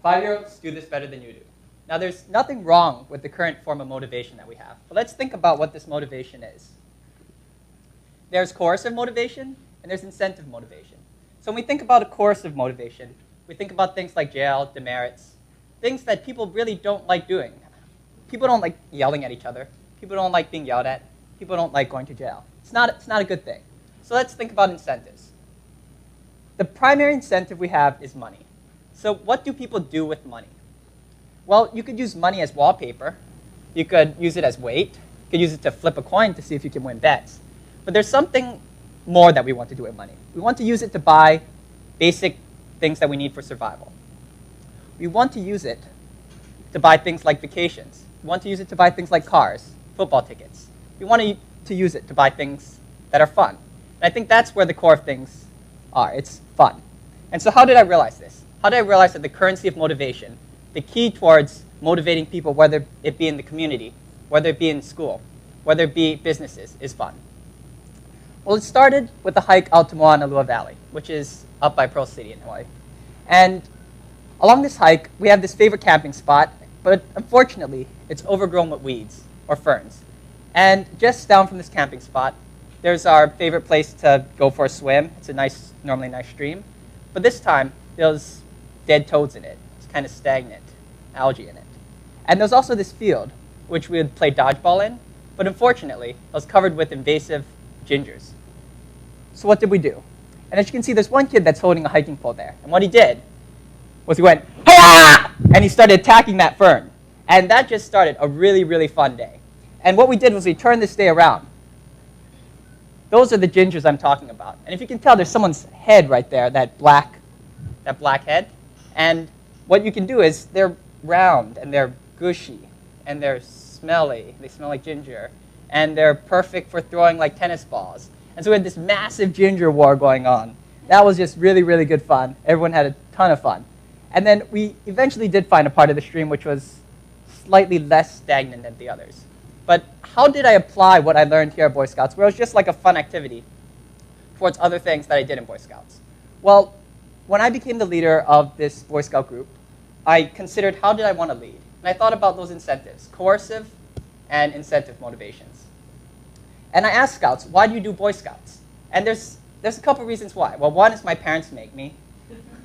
5-year-olds do this better than you do. Now, there's nothing wrong with the current form of motivation that we have. But let's think about what this motivation is. There's coercive motivation, and there's incentive motivation. So when we think about a coercive motivation, we think about things like jail, demerits, things that people really don't like doing. People don't like yelling at each other. People don't like being yelled at. People don't like going to jail. It's not a good thing. So let's think about incentives. The primary incentive we have is money. So what do people do with money? Well, you could use money as wallpaper. You could use it as weight. You could use it to flip a coin to see if you can win bets. But there's something more that we want to do with money. We want to use it to buy basic things that we need for survival. We want to use it to buy things like vacations. We want to use it to buy things like cars, football tickets. We want to use it to buy things that are fun. And I think that's where the core of things are. It's fun. And so how did I realize this? How did I realize that the currency of motivation, the key towards motivating people, whether it be in the community, whether it be in school, whether it be businesses, is fun? Well, it started with a hike out to Punahou Valley, which is up by Pearl City in Hawaii. And along this hike, we have this favorite camping spot, but unfortunately, it's overgrown with weeds or ferns. And just down from this camping spot, there's our favorite place to go for a swim. It's a normally nice stream. But this time, there was dead toads in it. It's kind of stagnant, algae in it. And there's also this field, which we would play dodgeball in, but unfortunately, it was covered with invasive gingers. So what did we do? And as you can see, there's one kid that's holding a hiking pole there. And what he did was he went, "Hi-ya!" And he started attacking that fern. And that just started a really, really fun day. And what we did was we turned this day around. Those are the gingers I'm talking about. And if you can tell, there's someone's head right there, that black head. And what you can do is they're round, and they're gushy, and they're smelly. They smell like ginger. And they're perfect for throwing like tennis balls. And so we had this massive ginger war going on. That was just really, really good fun. Everyone had a ton of fun. And then we eventually did find a part of the stream which was slightly less stagnant than the others. But how did I apply what I learned here at Boy Scouts, where it was just like a fun activity, towards other things that I did in Boy Scouts? Well, when I became the leader of this Boy Scout group, I considered how did I want to lead? And I thought about those incentives, coercive and incentive motivations. And I asked Scouts, why do you do Boy Scouts? And there's a couple reasons why. Well, one is my parents make me.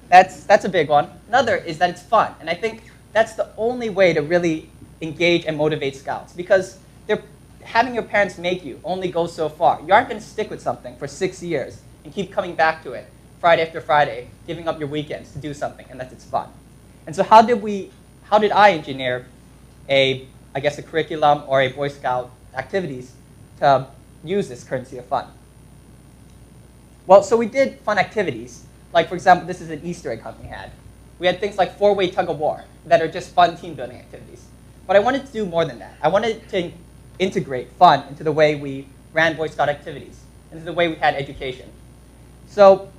That's a big one. Another is that it's fun. And I think that's the only way to really engage and motivate Scouts, because having your parents make you only goes so far. You aren't going to stick with something for 6 years and keep coming back to it Friday after Friday, giving up your weekends to do something unless it's fun. And so how did I engineer a curriculum or a Boy Scout activities to use this currency of fun? Well, so we did fun activities. Like, for example, this is an Easter egg hunt we had. We had things like 4-way tug of war that are just fun team building activities. But I wanted to do more than that. I wanted to integrate fun into the way we ran Boy Scout activities, into the way we had education. So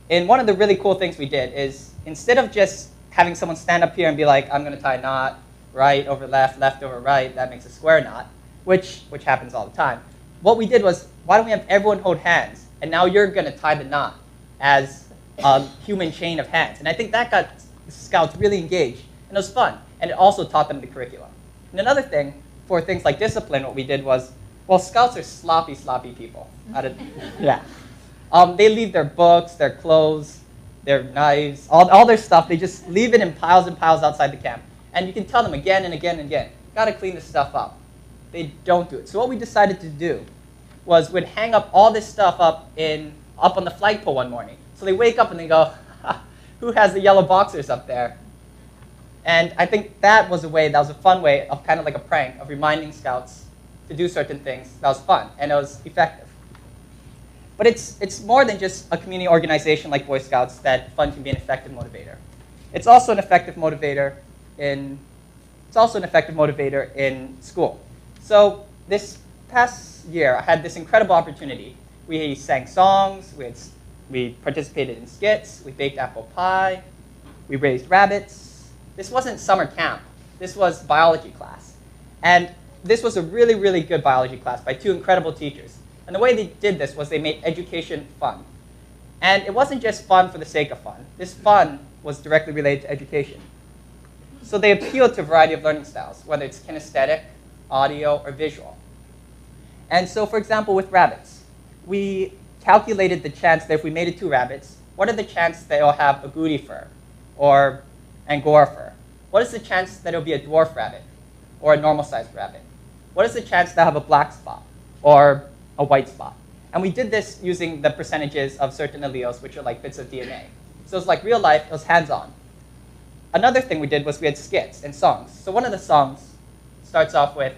one of the really cool things we did is, instead of just having someone stand up here and be like, I'm going to tie a knot, right over left, left over right, that makes a square knot, which happens all the time. What we did was, why don't we have everyone hold hands, and now you're going to tie the knot as a human chain of hands. And I think that got the Scouts really engaged, and it was fun, and it also taught them the curriculum. And another thing, for things like discipline, what we did was, well, Scouts are sloppy people. They leave their books, their clothes, their knives, all their stuff, they just leave it in piles and piles outside the camp. And you can tell them again and again and again, got to clean this stuff up. They don't do it. So what we decided to do was we'd hang up all this stuff up on the flagpole one morning. So they wake up and they go, who has the yellow boxers up there? And I think that was a fun way of kind of like a prank of reminding Scouts to do certain things. That was fun, and it was effective. But it's more than just a community organization like Boy Scouts that fun can be an effective motivator. It's also an effective motivator in school. So this past year, I had this incredible opportunity. We sang songs, we participated in skits, we baked apple pie, we raised rabbits. This wasn't summer camp. This was biology class. And this was a really, really good biology class by two incredible teachers. And the way they did this was they made education fun. And it wasn't just fun for the sake of fun. This fun was directly related to education. So they appealed to a variety of learning styles, whether it's kinesthetic, audio, or visual. And so, for example, with rabbits, we calculated the chance that if we mated 2 rabbits, what are the chances that it'll have agouti fur or Angora fur? What is the chance that it'll be a dwarf rabbit or a normal-sized rabbit? What is the chance that I'll have a black spot or a white spot? And we did this using the percentages of certain alleles, which are like bits of DNA. So it's like real life, it was hands-on. Another thing we did was we had skits and songs. So one of the songs starts off with,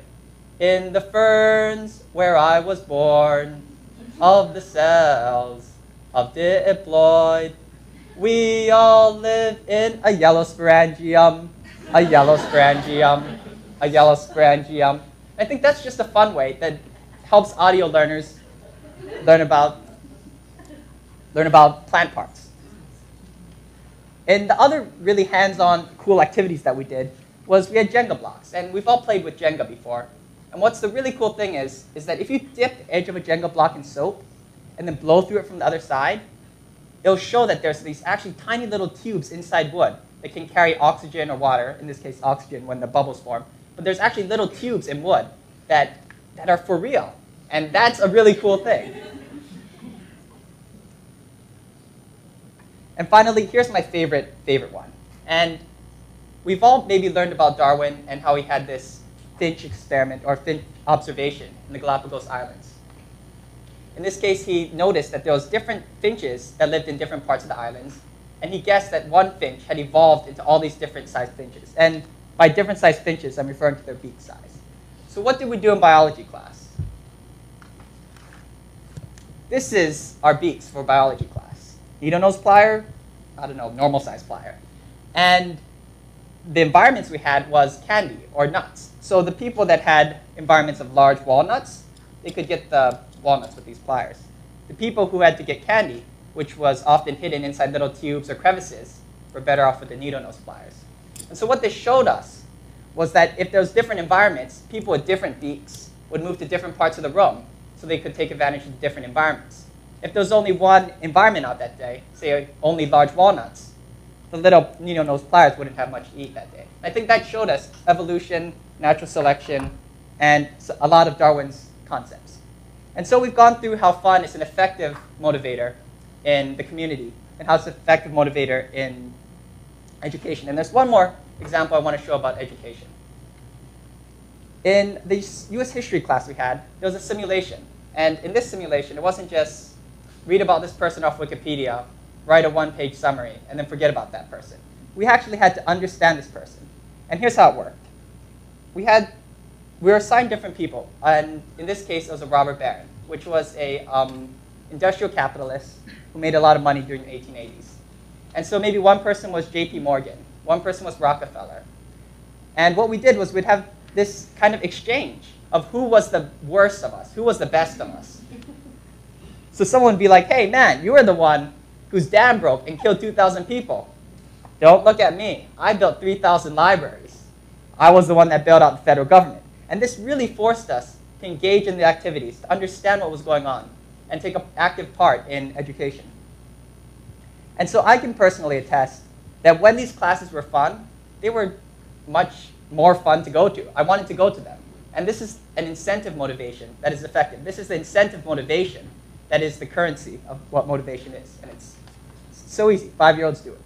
"In the ferns where I was born, of the cells of diploid, we all live in a yellow sporangium, a yellow sporangium, a yellow sporangium." I think that's just a fun way that helps audio learners learn about plant parts. And the other really hands-on cool activities that we did was we had Jenga blocks. And we've all played with Jenga before. And what's the really cool thing is that if you dip the edge of a Jenga block in soap and then blow through it from the other side, it'll show that there's these actually tiny little tubes inside wood that can carry oxygen or water, in this case oxygen when the bubbles form. But there's actually little tubes in wood that are for real. And that's a really cool thing. And finally, here's my favorite one. And we've all maybe learned about Darwin and how he had this finch experiment or finch observation in the Galapagos Islands. In this case, he noticed that there was different finches that lived in different parts of the islands. And he guessed that one finch had evolved into all these different sized finches. And by different sized finches, I'm referring to their beak size. So what did we do in biology class? This is our beaks for biology class. Needle-nose plier, I don't know, normal-sized plier. And the environments we had was candy or nuts. So the people that had environments of large walnuts, they could get the walnuts with these pliers. The people who had to get candy, which was often hidden inside little tubes or crevices, were better off with the needle-nose pliers. And so what this showed us was that if there was different environments, people with different beaks would move to different parts of the room so they could take advantage of the different environments. If there was only one environment out that day, say only large walnuts, the little needle-nose pliers wouldn't have much to eat that day. I think that showed us evolution, natural selection, and a lot of Darwin's concepts. And so we've gone through how fun is an effective motivator in the community and how it's an effective motivator in education. And there's one more example I want to show about education. In the US history class we had, there was a simulation. And in this simulation, it wasn't just read about this person off Wikipedia, write a one-page summary, and then forget about that person. We actually had to understand this person. And here's how it worked. We were assigned different people. And in this case, it was a robber baron, which was a industrial capitalist who made a lot of money during the 1880s. And so maybe one person was J.P. Morgan, one person was Rockefeller. And what we did was we'd have this kind of exchange of who was the worst of us, who was the best of us. So someone would be like, "Hey, man, you were the one whose dam broke and killed 2,000 people. Don't look at me. I built 3,000 libraries. I was the one that bailed out the federal government." And this really forced us to engage in the activities, to understand what was going on, and take an active part in education. And so I can personally attest that when these classes were fun, they were much more fun to go to. I wanted to go to them. And this is an incentive motivation that is effective. This is the incentive motivation that is the currency of what motivation is. And it's so easy. 5-year-olds do it.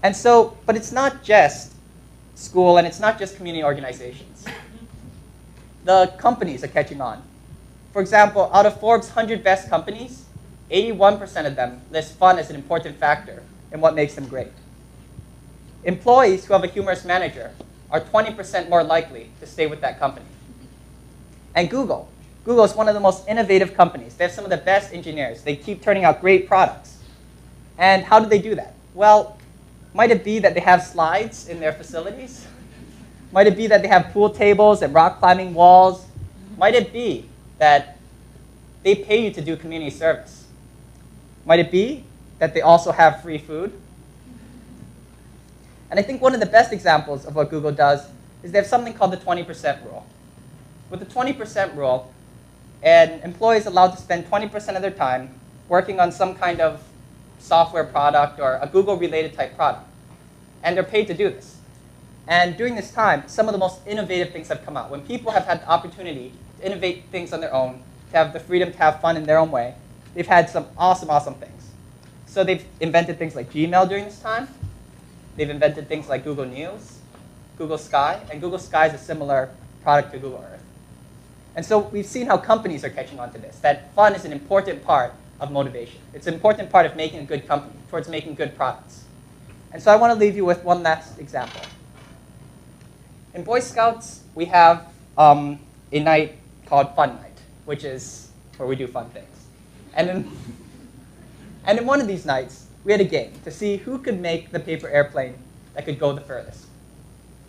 And so, but it's not just school and it's not just community organizations. The companies are catching on. For example, out of Forbes' 100 best companies, 81% of them list fun as an important factor in what makes them great. Employees who have a humorous manager are 20% more likely to stay with that company. And Google is one of the most innovative companies. They have some of the best engineers. They keep turning out great products. And how do they do that? Well, might it be that they have slides in their facilities? Might it be that they have pool tables and rock climbing walls? Might it be that they pay you to do community service? Might it be that they also have free food? And I think one of the best examples of what Google does is they have something called the 20% rule. With the 20% rule, an employee is allowed to spend 20% of their time working on some kind of software product or a Google-related type product. And they're paid to do this. And during this time, some of the most innovative things have come out. When people have had the opportunity to innovate things on their own, to have the freedom to have fun in their own way, they've had some awesome, awesome things. So they've invented things like Gmail during this time. They've invented things like Google News, Google Sky, and Google Sky is a similar product to Google Earth. And so we've seen how companies are catching on to this, that fun is an important part of motivation. It's an important part of making a good company, towards making good products. And so I want to leave you with one last example. In Boy Scouts, we have a night called Fun Night, which is where we do fun things. And in one of these nights, we had a game to see who could make the paper airplane that could go the furthest.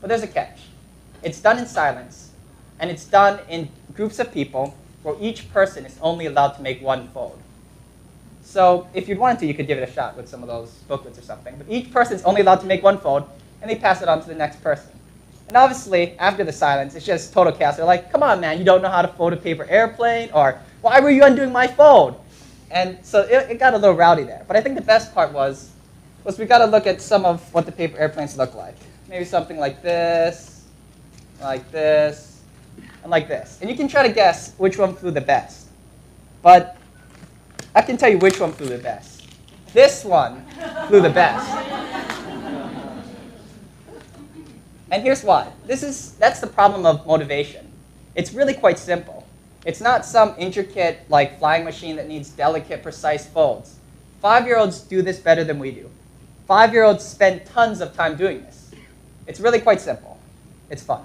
But there's a catch. It's done in silence, and it's done in groups of people where each person is only allowed to make one fold. So if you'd wanted to, you could give it a shot with some of those booklets or something. But each person is only allowed to make one fold, and they pass it on to the next person. And obviously, after the silence, it's just total chaos. They're like, come on, man, you don't know how to fold a paper airplane? Or, why were you undoing my fold? And so it got a little rowdy there. But I think the best part was we got to look at some of what the paper airplanes look like. Maybe something like this, and like this. And you can try to guess which one flew the best. But I can tell you which one flew the best. This one flew the best. And here's why. That's the problem of motivation. It's really quite simple. It's not some intricate like flying machine that needs delicate, precise folds. 5-year-olds do this better than we do. 5-year-olds spend tons of time doing this. It's really quite simple. It's fun.